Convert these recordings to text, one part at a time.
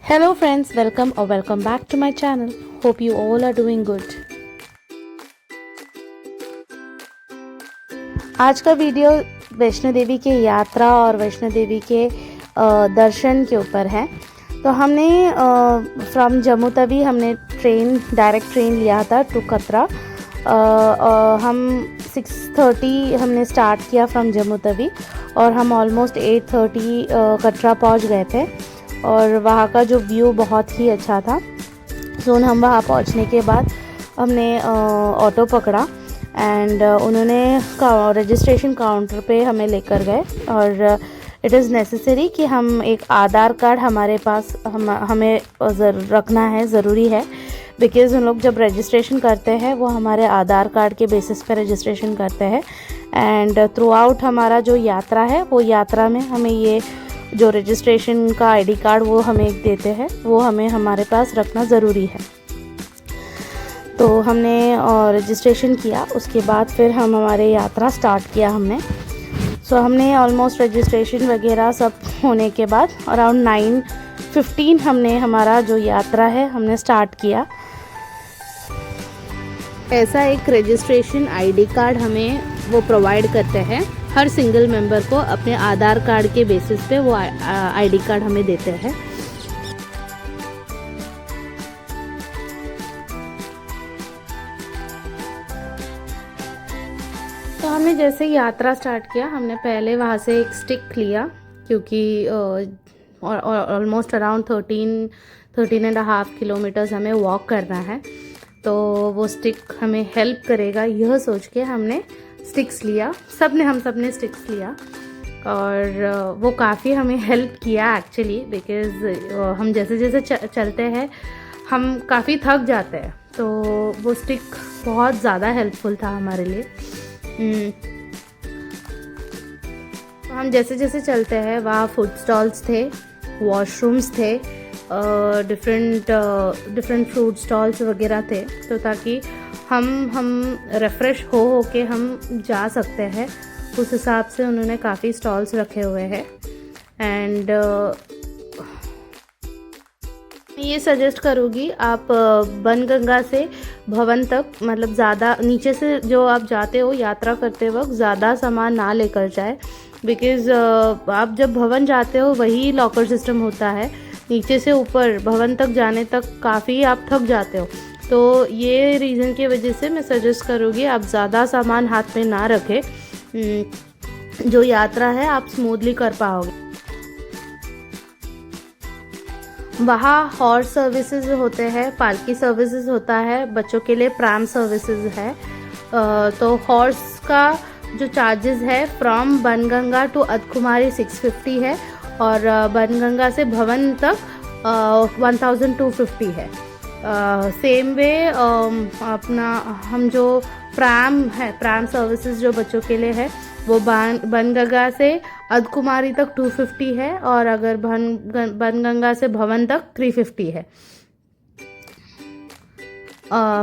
Hello friends, welcome back to my channel. Hope you all are doing good. आज का video Vaishno Devi की यात्रा और वैष्णो देवी के दर्शन के ऊपर है। तो हमने फ्रॉम जम्मू तवी हमने डायरेक्ट ट्रेन लिया था टू कतरा। हम 6:30 हमने स्टार्ट किया फ्रॉम जम्मू तवी और हम ऑलमोस्ट 8:30 कटरा पहुंच गए थे और वहाँ का जो व्यू बहुत ही अच्छा था। सो हम वहाँ पहुँचने के बाद हमने ऑटो पकड़ा एंड उन्होंने रजिस्ट्रेशन काउंटर पे हमें लेकर गए और इट इज़ नेसेसरी कि हम एक आधार कार्ड हमारे पास हमें रखना है, ज़रूरी है। बिकॉज़ उन लोग जब रजिस्ट्रेशन करते हैं वो हमारे आधार कार्ड के बेसिस पे रजिस्ट्रेशन करते हैं एंड थ्रू आउट हमारा जो यात्रा है वो यात्रा में हमें ये जो रजिस्ट्रेशन का आईडी कार्ड वो हमें देते हैं, वो हमें हमारे पास रखना ज़रूरी है। तो हमने रजिस्ट्रेशन किया, उसके बाद फिर हम हमारे यात्रा स्टार्ट किया हमने। सो हमने ऑलमोस्ट रजिस्ट्रेशन वगैरह सब होने के बाद अराउंड 9:15 हमने हमारा जो यात्रा है हमने स्टार्ट किया। ऐसा एक रजिस्ट्रेशन आईडी कार्ड हमें वो प्रोवाइड करते हैं, हर सिंगल मेंबर को अपने आधार कार्ड के बेसिस पे वो आईडी कार्ड हमें देते हैं। तो हमने जैसे यात्रा स्टार्ट किया, हमने पहले वहाँ से एक स्टिक लिया क्योंकि ऑलमोस्ट अराउंड 13.5 किलोमीटर्स हमें वॉक करना है। तो वो स्टिक हमें हेल्प करेगा यह सोच के हमने स्टिक्स लिया। हम सब ने स्टिक्स लिया और वो काफ़ी हमें हेल्प किया एक्चुअली, बिकॉज़ हम जैसे जैसे चलते हैं हम काफ़ी थक जाते हैं। तो वो स्टिक बहुत ज़्यादा हेल्पफुल था हमारे लिए। हम जैसे जैसे चलते हैं वहाँ फूड स्टॉल्स थे, वॉशरूम्स थे, डिफरेंट फ्रूट स्टॉल्स वगैरह थे, तो ताकि हम रिफ़्रेश हो के हम जा सकते हैं। उस हिसाब से उन्होंने काफ़ी स्टॉल्स रखे हुए हैं एंड ये सजेस्ट करूँगी आप बनगंगा से भवन तक, मतलब ज़्यादा नीचे से जो आप जाते हो यात्रा करते वक्त ज़्यादा सामान ना लेकर जाए। बिकॉज़ आप जब भवन जाते हो वही लॉकर सिस्टम होता है, नीचे से ऊपर भवन तक जाने तक काफ़ी आप थक जाते हो। तो ये रीज़न की वजह से मैं सजेस्ट करूँगी आप ज़्यादा सामान हाथ में ना रखें, जो यात्रा है आप स्मूथली कर पाओगे। वहाँ हॉर्स सर्विसेज होते हैं, पालकी सर्विसेज होता है, बच्चों के लिए प्राम सर्विसेज है। तो हॉर्स का जो चार्जेस है फ्रॉम बनगंगा टू अर्धकुमारी 650 है और बनगंगा से भवन तक 1250 है। सेम वे अपना हम जो प्राम सर्विसेज जो बच्चों के लिए है वो बनगंगा से अर्धकुमारी तक 250 है और अगर बनगंगा से भवन तक 350 है।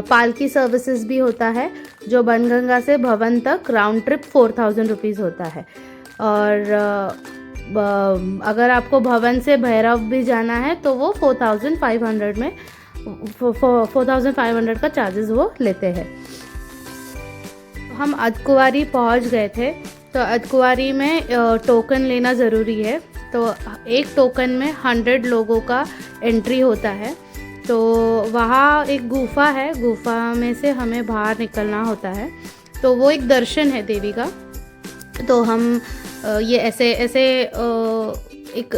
पालकी सर्विसेज भी होता है जो बनगंगा से भवन तक राउंड ट्रिप 4000 रुपीज़ होता है। और अगर आपको भवन से भैरव भी जाना है तो वो 4500 में 4500 का चार्जेस वो लेते हैं। हम अर्धकुमारी पहुंच गए थे, तो अर्धकुमारी में टोकन लेना ज़रूरी है। तो एक टोकन में 100 लोगों का एंट्री होता है। तो वहाँ एक गुफा है, गुफा में से हमें बाहर निकलना होता है। तो वो एक दर्शन है देवी का। तो हम ये ऐसे एक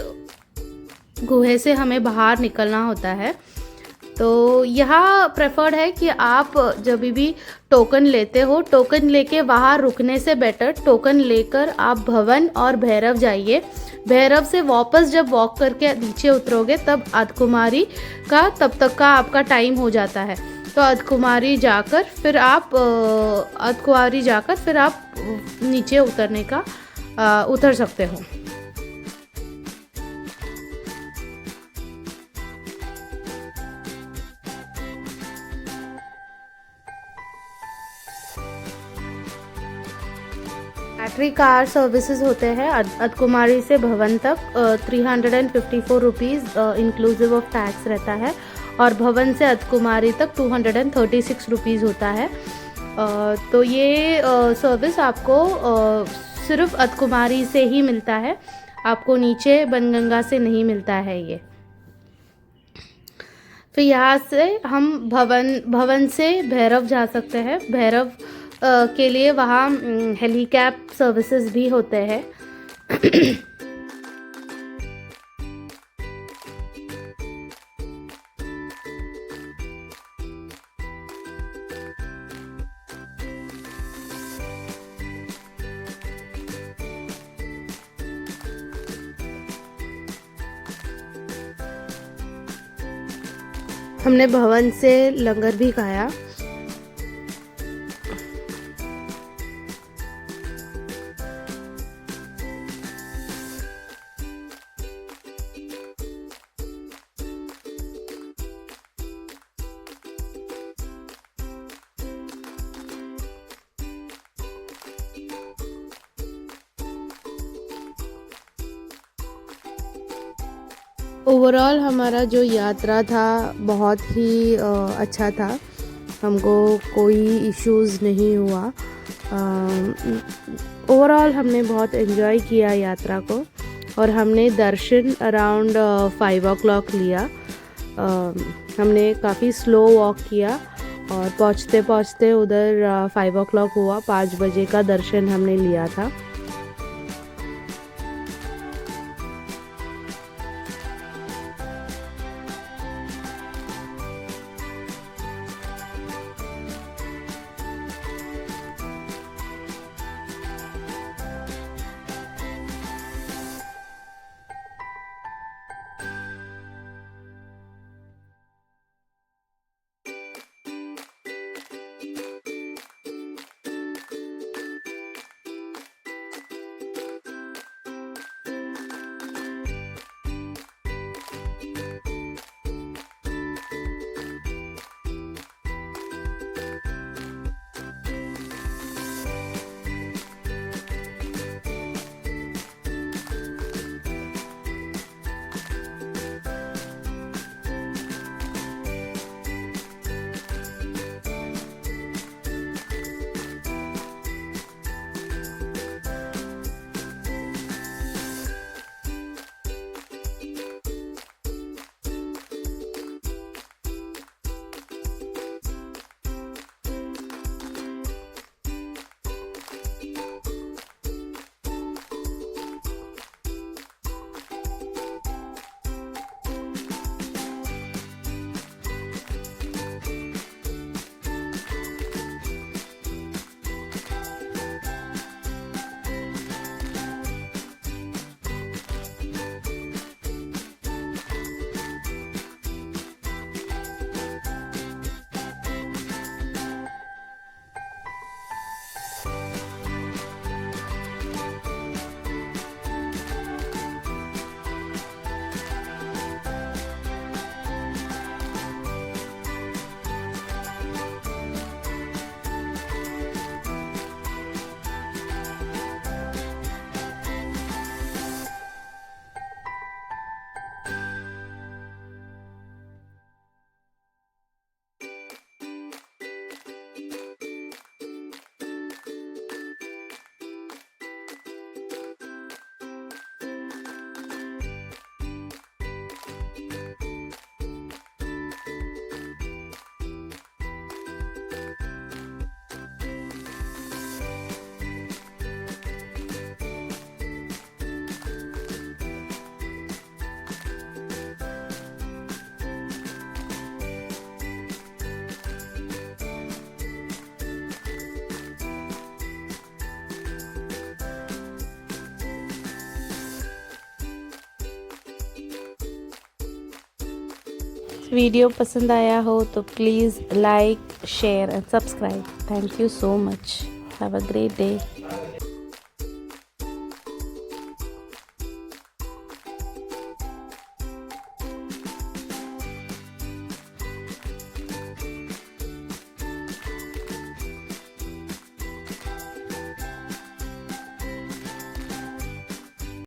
गुहे से हमें बाहर निकलना होता है। तो यहाँ प्रेफर्ड है कि आप जब भी टोकन लेते हो, टोकन लेके वहाँ रुकने से बेटर टोकन लेकर आप भवन और भैरव जाइए। भैरव से वापस जब वॉक करके नीचे उतरोगे तब अर्धकुमारी का तब तक का आपका टाइम हो जाता है। तो अर्धकुमारी जाकर फिर आप नीचे उतर सकते हो। बैटरी कार सर्विसेज होते हैं अर्धकुमारी से भवन तक 354 रुपीज़ इंक्लूसिव ऑफ टैक्स रहता है, और भवन से अर्धकुमारी तक 236 रुपीज़ होता है। तो ये सर्विस आपको सिर्फ अर्धकुमारी से ही मिलता है, आपको नीचे बनगंगा से नहीं मिलता है ये। फिर यहाँ से हम भवन से भैरव जा सकते हैं। भैरव के लिए वहाँ हेलीकैब सर्विसेज भी होते हैं। हमने भवन से लंगर भी खाया। ओवरऑल हमारा जो यात्रा था बहुत ही अच्छा था, हमको कोई इश्यूज़ नहीं हुआ। ओवरऑल हमने बहुत एंजॉय किया यात्रा को, और हमने दर्शन अराउंड 5 o'clock लिया। हमने काफ़ी स्लो वॉक किया, और पहुँचते पहुँचते उधर 5 o'clock हुआ। 5 बजे का दर्शन हमने लिया था। वीडियो पसंद आया हो तो please like, share and subscribe. Thank you so much. Have a great day.